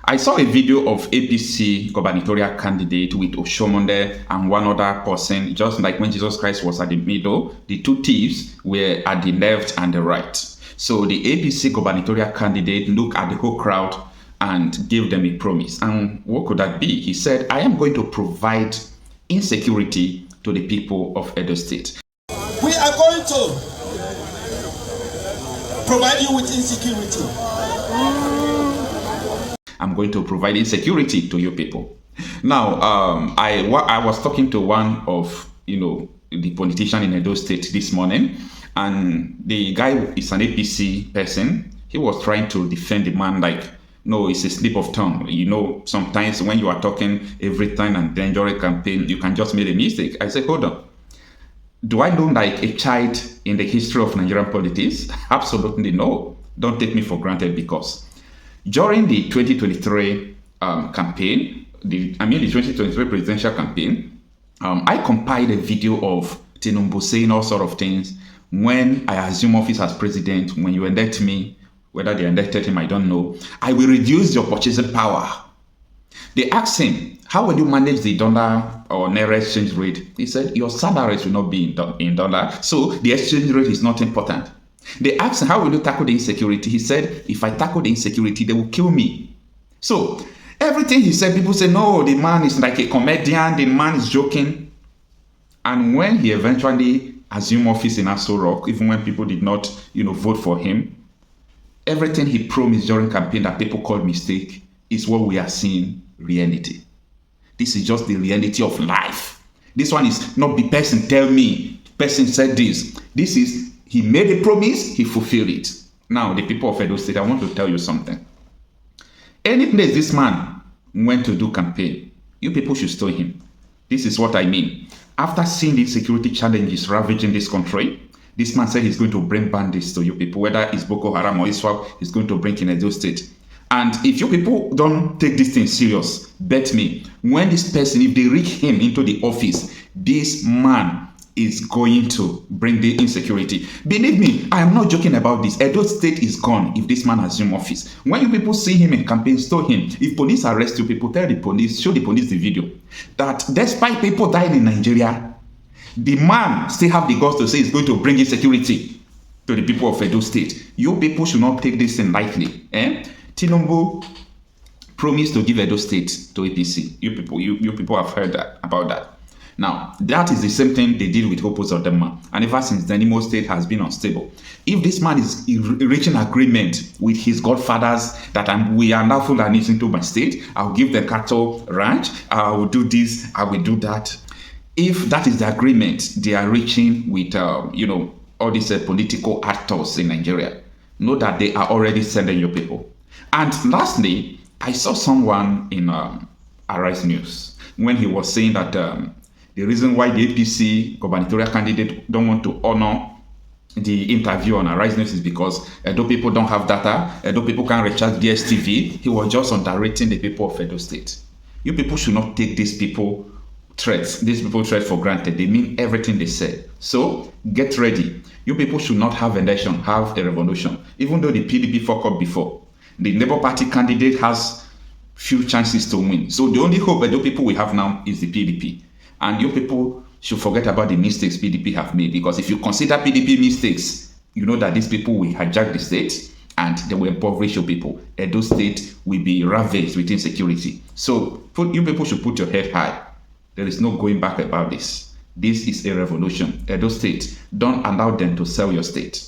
I saw a video of APC gubernatorial candidate with Oshomonde and one other person, just like when Jesus Christ was at the middle, the two thieves were at the left and the right. So the APC gubernatorial candidate looked at the whole crowd and gave them a promise. And what could that be? He said, I am going to provide insecurity to the people of Edo State. We are going to provide you with insecurity. I'm going to provide insecurity to you people. Now, I was talking to one of, the politician in Edo State this morning, and the guy is an APC person. He was trying to defend the man like, no, it's a slip of tongue. Sometimes when you are talking every time and then during a campaign, you can just make a mistake. I said, hold on. Do I look like a child in the history of Nigerian politics? Absolutely no. Don't take me for granted, because during the 2023 campaign, the 2023 presidential campaign, I compiled a video of Tinubu saying all sort of things. When I assume office as president, when you elect me, whether they elected him, I don't know, I will reduce your purchasing power. They asked him, how will you manage the dollar or naira exchange rate? He said, your salaries will not be in dollar, so the exchange rate is not important. They asked him, how will you tackle the insecurity? He said, if I tackle the insecurity, they will kill me. So everything he said, people say, no, the man is like a comedian, the man is joking. And when he eventually assumed office in Aso Rock, even when people did not, vote for him, everything he promised during campaign that people called mistake is what we are seeing reality. This is just the reality of life. This one is not the person tell me, person said this. This is, he made a promise, he fulfilled it. Now, the people of Edo State, I want to tell you something. Any place this man went to do campaign, you people should stone him. This is what I mean. After seeing the security challenges ravaging this country, this man said he's going to bring bandits to you people, whether it's Boko Haram or ISWAP, he's going to bring in Edo State. And if you people don't take this thing serious, bet me, when this person, if they reach him into the office, this man is going to bring the insecurity. Believe me, I am not joking about this. Edo State is gone if this man assumes office. When you people see him in campaign, stone him. If police arrest you, people tell the police, show the police the video, that despite people dying in Nigeria, the man still have the guts to say he's going to bring insecurity to the people of Edo State. You people should not take this thing lightly. Tinubu promised to give Edo State to APC. You people have heard about that. Now, that is the same thing they did with Hope Uzodinma. And ever since then, Imo State has been unstable. If this man is reaching agreement with his godfathers that we are now Fulanis into my state, I'll give the cattle ranch, I will do this, I will do that. If that is the agreement they are reaching with, all these political actors in Nigeria, know that they are already sending your people. And lastly, I saw someone in Arise News when he was saying that the reason why the APC gubernatorial candidate don't want to honor the interview on Arise News is because Edo people don't have data, Edo people can't recharge DSTV. He was just underrating the people of Edo State. You people should not take these people threats for granted. They mean everything they said. So get ready. You people should not have election, have a revolution. Even though the PDP fucked up before, the Labour Party candidate has few chances to win. So the only hope Edo people we have now is the PDP. And you people should forget about the mistakes PDP have made, because if you consider PDP mistakes, you know that these people will hijack the state and they will impoverish your people. Edo State will be ravaged with insecurity. So you people should put your head high. There is no going back about this. This is a revolution. Edo State, don't allow them to sell your state.